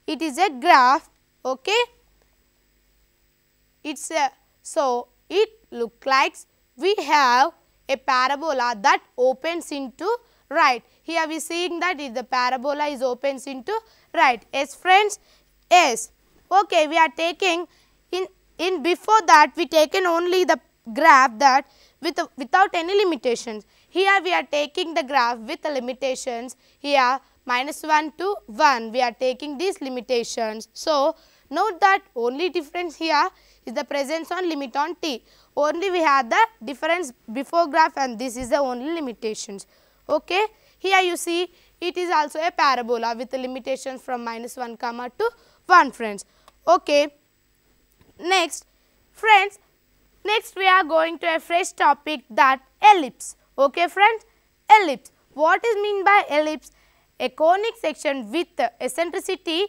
it is a graph. Okay. So it look like we have a parabola that opens into right. Here we seeing that the parabola is opens into right. Yes friends, yes. Okay, we are taking in before that we taken only the graph that without any limitations. Here we are taking the graph with the limitations. Here -1 to 1 we are taking these limitations. So note that only difference here is the presence on limit on t. Only we have the difference before graph and this is the only limitations. Okay. Here you see it is also a parabola with the limitations from -1 comma to 1 friends. Okay. Next friends, next we are going to a fresh topic that ellipse. Okay friends, ellipse. What is mean by ellipse? A conic section with eccentricity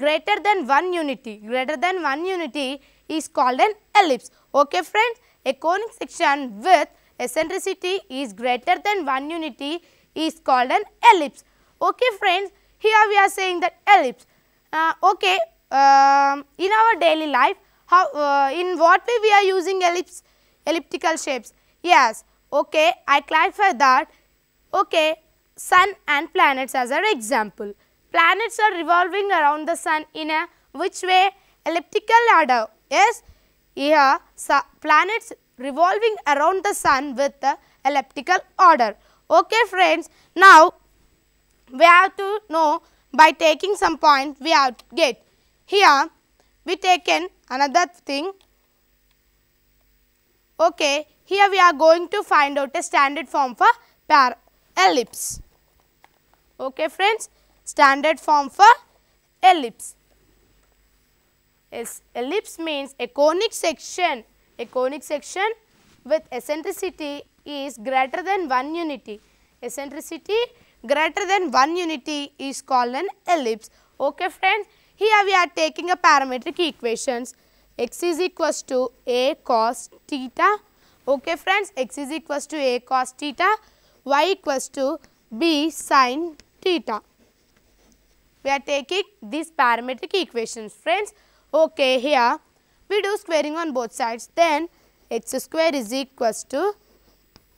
greater than 1 unity is called an ellipse. Okay friends, a conic section with eccentricity is greater than 1 unity is called an ellipse. Okay friends, here we are saying that ellipse. Okay, in our daily life, how in what way we are using ellipse, elliptical shapes? Yes, okay, I clarify that. Okay, sun and planets as an example. Planets are revolving around the sun in a which way? Elliptical order. Yes, here planets revolving around the sun with the elliptical order. Okay friends, now we have to know by taking some point we have to get. Here we taken another thing. Okay, here we are going to find out a standard form for ellipse. Okay friends, standard form for ellipse. Yes, ellipse means a conic section with eccentricity is greater than 1 unity. Eccentricity greater than 1 unity is called an ellipse. Okay friends, here we are taking a parametric equations. X is equals to a cos theta. Okay friends, x is equals to a cos theta, y equals to b sin theta. We are taking these parametric equations friends. Okay, here we do squaring on both sides, then x square is equals to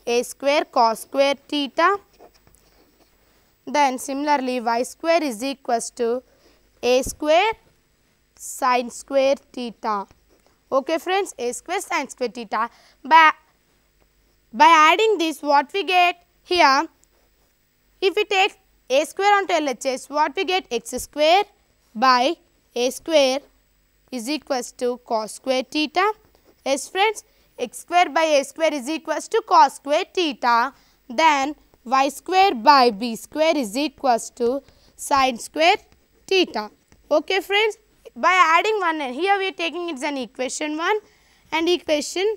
a square cos square theta, then similarly y square is equals to a square sin square theta. Okay friends, a square sin square theta. By adding this, what we get here, if we take a square onto LHS, what we get? X square by a square is equals to cos square theta. Yes friends, x square by a square is equals to cos square theta. Then y square by b square is equals to sin square theta. Okay friends, by adding one, here we are taking it as an equation 1 and equation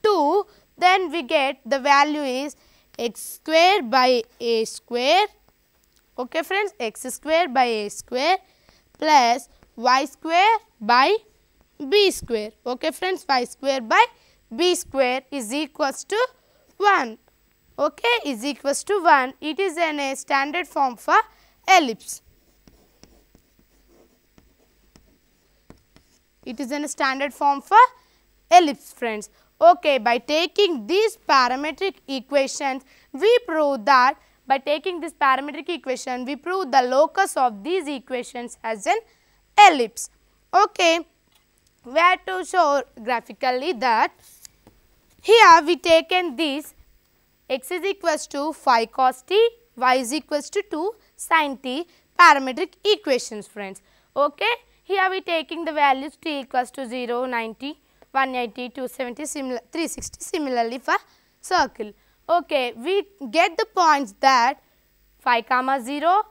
2, then we get the value is x square by a square. Okay friends, x square by a square plus y square by b square. Okay friends, y square by b square is equals to 1. Okay, is equals to 1. It is a standard form for ellipse. It is a standard form for ellipse friends. Okay, by taking these parametric equations, we prove that by taking this parametric equation, we prove the locus of these equations as an ellipse. Okay, we have to show graphically that here we taken this x is equals to 5 cos t, y is equals to 2 sin t parametric equations friends. Okay, here we taking the values t equals to 0, 90, 180, 270, 360 similarly for circle. Okay, we get the points that 5 comma 0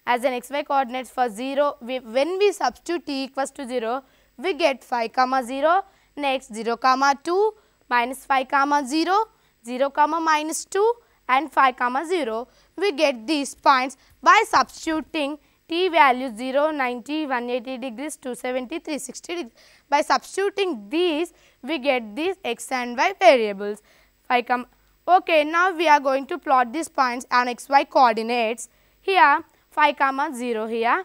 as an xy coordinates for 0, when we substitute t equals to 0, we get 5 comma 0, next 0 comma 2, minus 5 comma 0, 0 comma minus 2 and 5 comma 0. We get these points by substituting t values 0, 90, 180 degrees, 270, 360 degrees. By substituting these, we get these x and y variables. 5 comma. Okay, now we are going to plot these points on xy coordinates. Here 5 comma 0 here,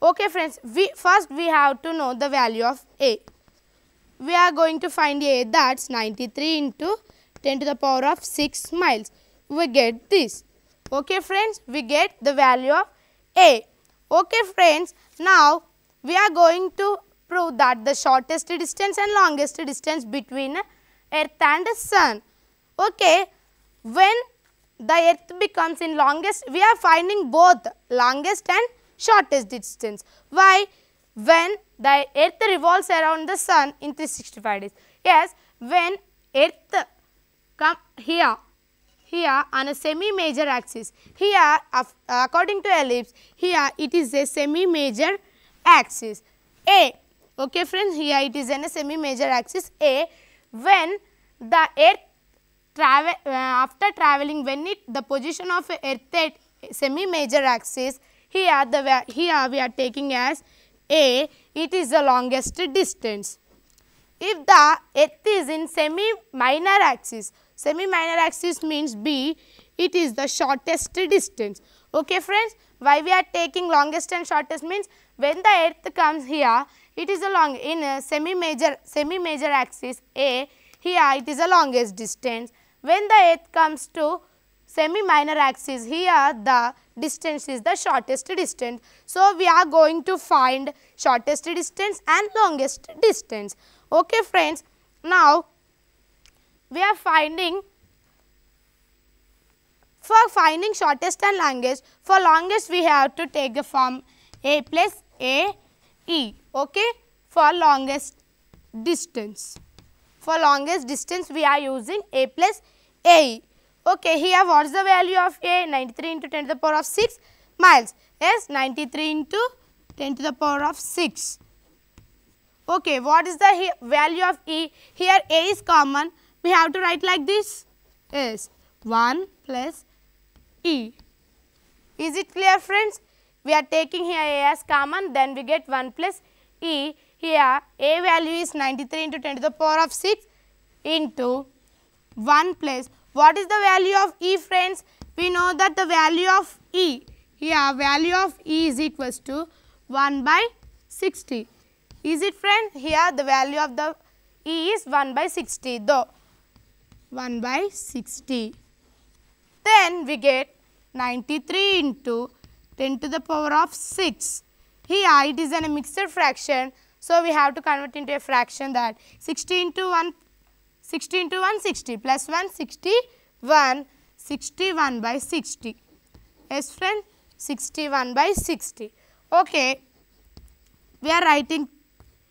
Okay friends, first we have to know the value of A. We are going to find A, that's 93 into 10 to the power of 6 miles. We get this. Okay friends, we get the value of A. Okay friends, now we are going to prove that the shortest distance and longest distance between Earth and Sun. Okay, when the Earth becomes in longest, we are finding both longest and shortest distance. Why? When the Earth revolves around the Sun in 365 days. Yes, when Earth come here on a semi-major axis, here according to ellipse, here it is a semi-major axis A. Okay friends, here it is in a semi-major axis A. When the Earth after traveling, when the position of Earth at semi-major axis, here we are taking as A, it is the longest distance. If the Earth is in semi-minor axis means B, it is the shortest distance. Okay friends, why we are taking longest and shortest means when the Earth comes here, it is in a semi-major axis A, here it is the longest distance. When the Earth comes to semi-minor axis, here the distance is the shortest distance. So, we are going to find shortest distance and longest distance. Okay friends, now we are finding, for finding shortest and longest, for longest we have to take the form A plus A E, okay, for longest distance. For longest distance we are using A plus A E. Okay, here what is the value of A? 93 into 10 to the power of 6 miles. Yes, 93 into 10 to the power of 6. Okay, what is the value of E? Here A is common. We have to write like this. Yes, 1 plus E. Is it clear friends? We are taking here A as common, then we get 1 plus E. Here A value is 93 into 10 to the power of 6 into 1 plus. What is the value of E friends? We know that the value of E, here value of E is equals to 1 by 60. Is it friend? Here the value of the E is 1 by 60, though 1 by 60. Then we get 93 into 10 to the power of 6. Here it is a mixed fraction. So, we have to convert into a fraction, that 60 into 1, 60 into 1, 60 plus 1, 61, 61 by 60. Yes friend, 61 by 60. Okay, we are writing,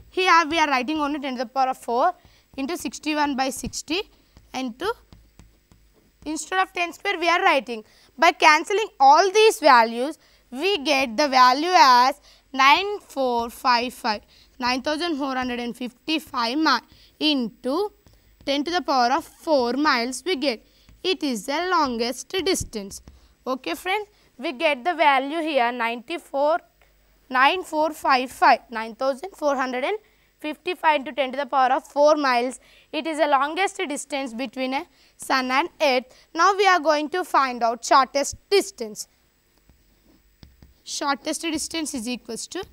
here we are writing only 10 to the power of 4 into 61 by 60 into, instead of 10 square we are writing. By cancelling all these values, we get the value as 9455. 9455 into 10 to the power of 4 miles we get. It is the longest distance. Okay friends, we get the value here 9455 into 10 to the power of 4 miles. It is the longest distance between a Sun and Earth. Now we are going to find out shortest distance. Shortest distance is equals to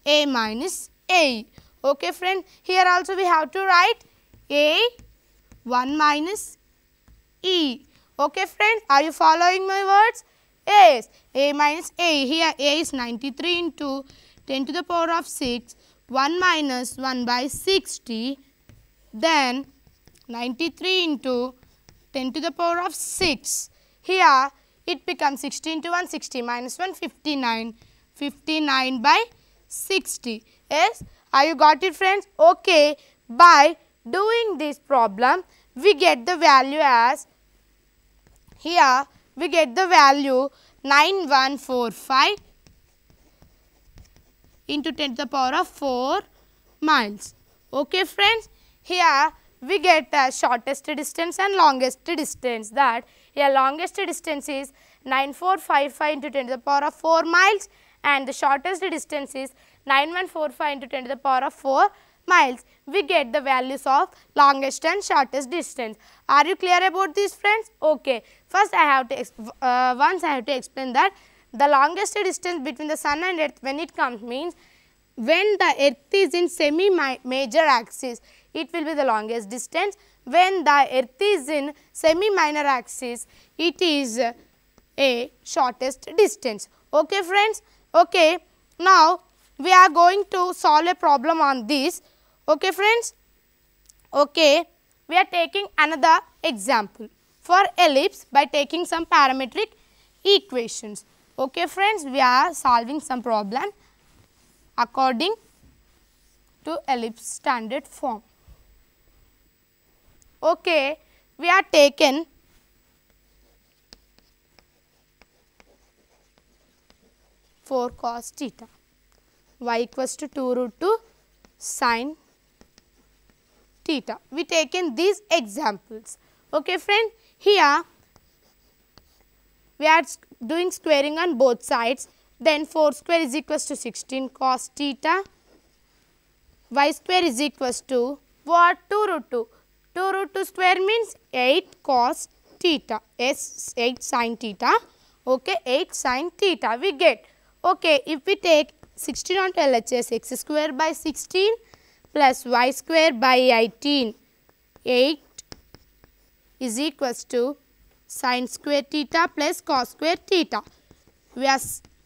A minus A. Okay friend, here also we have to write A 1 minus E. Okay friend, are you following my words? Yes, A minus A. Here A is 93 into 10 to the power of 6, 1 minus 1 by 60, then 93 into 10 to the power of 6. Here it becomes 60 into 1, 60 minus 1, 59, 59 by 60. Yes, are you got it friends? Okay, by doing this problem, we get the value as, here we get the value 9145 into 10 to the power of 4 miles. Okay friends, here we get the shortest distance and longest distance, that here longest distance is 9455 into 10 to the power of 4 miles and the shortest distance is 9145 into 10 to the power of 4 miles. We get the values of longest and shortest distance. Are you clear about this friends? Okay. First I have to, once I have to explain that the longest distance between the sun and earth when it comes means when the earth is in semi-major axis, it will be the longest distance. When the earth is in semi-minor axis, it is a shortest distance. Okay friends. Okay. Now, we are going to solve a problem on this. Okay friends. Okay. We are taking another example for ellipse by taking some parametric equations. Okay friends, we are solving some problem according to ellipse standard form. Okay, we are taken four cos theta, y equals to 2 root 2 sin theta. We taken these examples. Okay friend, here we are doing squaring on both sides, then 4 square is equals to 16 cos theta, y square is equals to what? 2 root 2. 2 root 2 square means 8 cos theta, 8 sin theta, okay, 8 sin theta we get. Okay, if we take 16 onto LHS, x square by 16 plus y square by 18, 8 is equals to sin square theta plus cos square theta. We are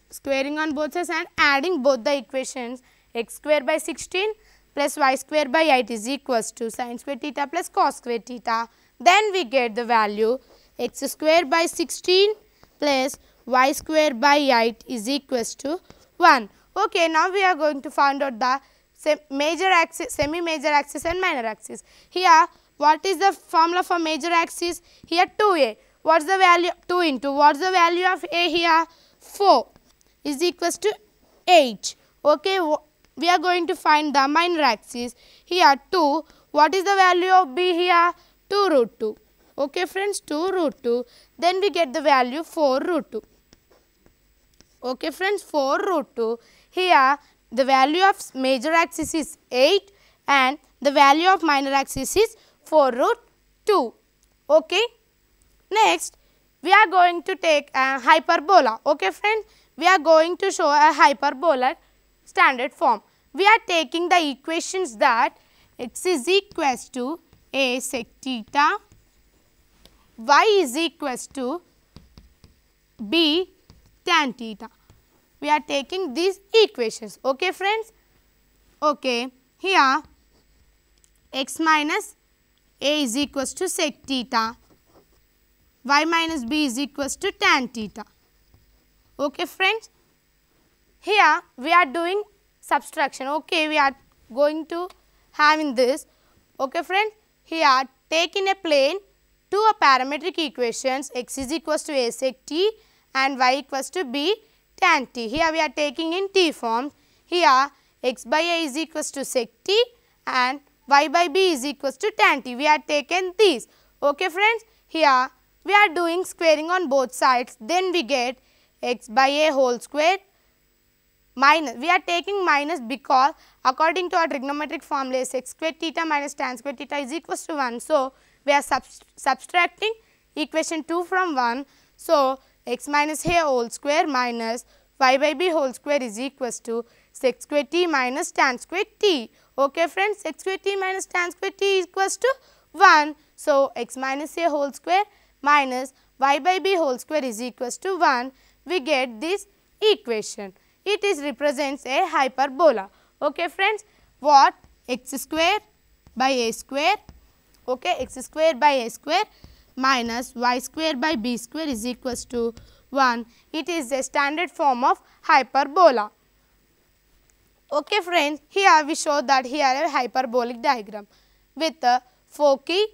squaring on both sides and adding both the equations, x square by 16 plus y square by 8 is equals to sin square theta plus cos square theta. Then we get the value x square by 16 plus y square by 8 is equals to 1. Okay, now we are going to find out the major axis, semi-major axis and minor axis. Here, what is the formula for major axis? Here 2a. What is the value? 2 into what is the value of a here? 4 is equals to 8. Okay, we are going to find the minor axis. Here 2. What is the value of b here? 2 root 2. Okay friends, 2 root 2. Then we get the value 4 root 2. Okay friends, 4 root 2. Here the value of major axis is 8 and the value of minor axis is 4 root 2. Okay. Next, we are going to take a hyperbola. Okay friends, we are going to show a hyperbola standard form. We are taking the equations that x is equals to a sec theta, y is equals to b tan theta. We are taking these equations. Okay friends. Okay, here x minus a is equals to sec theta, y minus b is equals to tan theta. Okay friends. Here we are doing subtraction. Okay, we are going to have in this. Okay friends. Here take in a plane two parametric equations, x is equals to a sec t and y equals to b tan t. Here we are taking in t form. Here x by a is equals to sec t and y by b is equals to tan t. We are taken these. Okay friends. Here we are doing squaring on both sides. Then we get x by a whole square minus. We are taking minus because according to our trigonometric formula x square theta minus tan square theta is equals to 1. So, we are subtracting equation 2 from 1. So, x minus a whole square minus y by b whole square is equals to sec square t minus tan square t. Okay friends, sec square t minus tan square t is equals to 1. So, x minus a whole square minus y by b whole square is equals to 1. We get this equation. It is represents a hyperbola. Okay friends, what? X square by a square, okay, x square by a square minus y square by b square is equals to 1. It is a standard form of hyperbola. Okay friends, here we show that here a hyperbolic diagram with foci.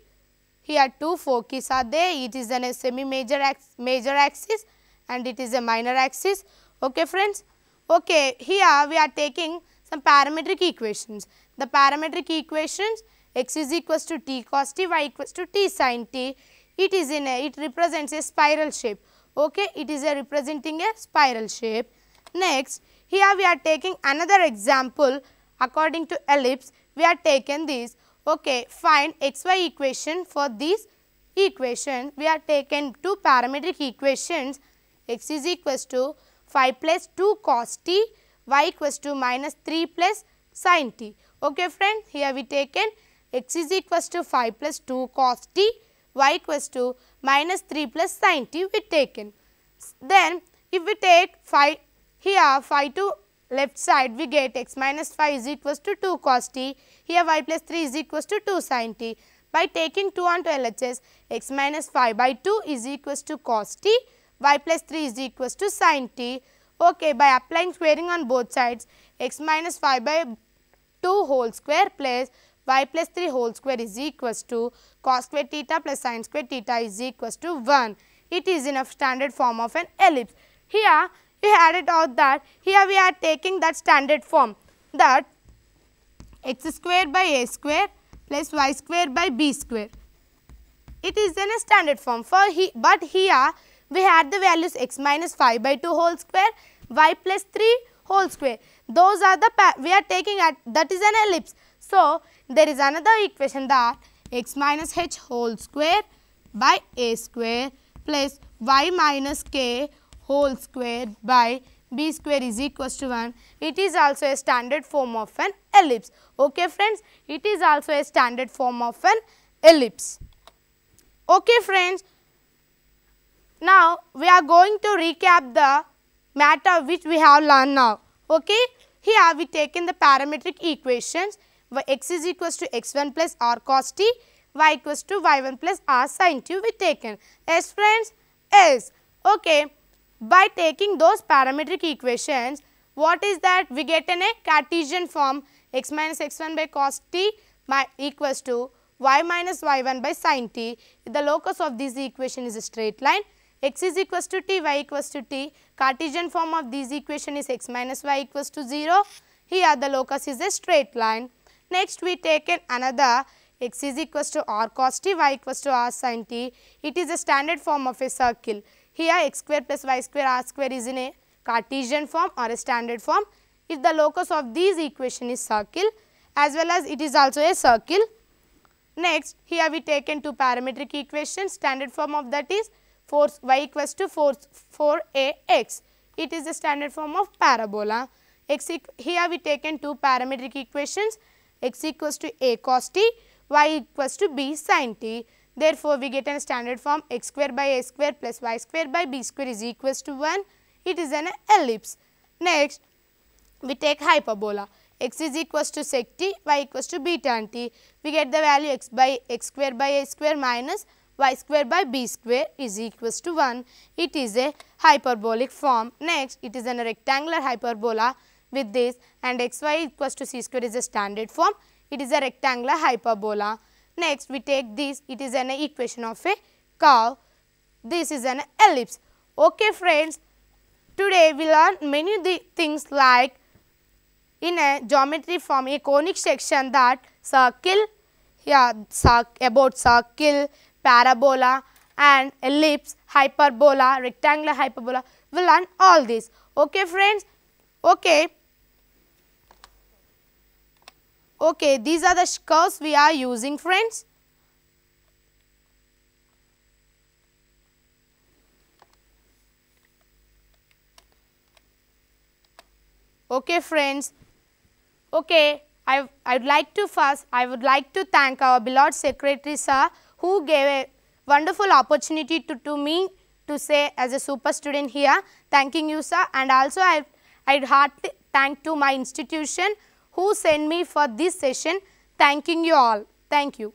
Here two foci are there. It is a semi-major major axis and it is a minor axis. Okay friends. Okay, here we are taking some parametric equations. The parametric equations, x is equals to t cos t, y equals to t sin t. It is in a, it represents a spiral shape. Okay, it is a representing a spiral shape. Next, here we are taking another example according to ellipse. We are taken this. Okay, find x y equation for this equation. We are taken two parametric equations. X is equals to 5 plus 2 cos t, y equals to minus 3 plus sin t. Okay friends, here we taken x is equals to 5 plus 2 cos t, y equals to minus 3 plus sin t we taken. Then if we take 5 here, 5 to left side we get x minus 5 is equals to 2 cos t, here y plus 3 is equals to 2 sin t. By taking 2 onto LHS, x minus 5 by 2 is equals to cos t, y plus 3 is equals to sin t. Okay, by applying squaring on both sides, x minus 5 by 2 whole square plus y plus 3 whole square is equals to cos square theta plus sin square theta is equals to 1. It is in a standard form of an ellipse. Here we had it out that here we are taking that standard form, that x square by a square plus y square by b square. It is in a standard form, but here we had the values x minus 5 by 2 whole square, y plus 3 whole square. Those are the we are taking at, that is an ellipse. So, there is another equation that x minus h whole square by a square plus y minus k whole square by b square is equals to 1. It is also a standard form of an ellipse. Okay friends, it is also a standard form of an ellipse. Okay friends, now we are going to recap the matter which we have learned now. Okay, here we taken the parametric equations, x is equals to x1 plus r cos t, y equals to y1 plus r sin t we taken. Yes friends, yes. Okay, by taking those parametric equations, what is that? We get in a Cartesian form, x minus x1 by cos t equals to y minus y1 by sin t. The locus of this equation is a straight line. X is equals to t, y equals to t. Cartesian form of this equation is x minus y equals to 0. Here the locus is a straight line. Next we taken another x is equals to r cos t, y equals to r sin t. It is a standard form of a circle. Here x square plus y square r square is in a Cartesian form or a standard form. If the locus of these equation is circle, as well as it is also a circle. Next, here we taken two parametric equations, standard form of that is y equals to 4ax. It is the standard form of parabola. Here we taken two parametric equations, x equals to a cos t, y equals to b sin t. Therefore, we get a standard form x square by a square plus y square by b square is equals to 1. It is an ellipse. Next, we take hyperbola. X is equals to sec t, y equals to b tan t. We get the value x square by a square minus y square by b square is equals to 1. It is a hyperbolic form. Next, it is a rectangular hyperbola with this, and xy equals to c square is a standard form. It is a rectangular hyperbola. Next, we take this, it is an equation of a curve. This is an ellipse. Okay friends, today we learn many things like in a geometry form, a conic section, that circle, about circle, parabola and ellipse, hyperbola, rectangular hyperbola. We will learn all this. Okay friends, okay. Okay, these are the curves we are using friends. Okay friends, okay, I would like to thank our beloved secretary sir, who gave a wonderful opportunity to me to say as a super student here. Thanking you sir, and also I'd heartily thank to my institution who sent me for this session. Thanking you all. Thank you.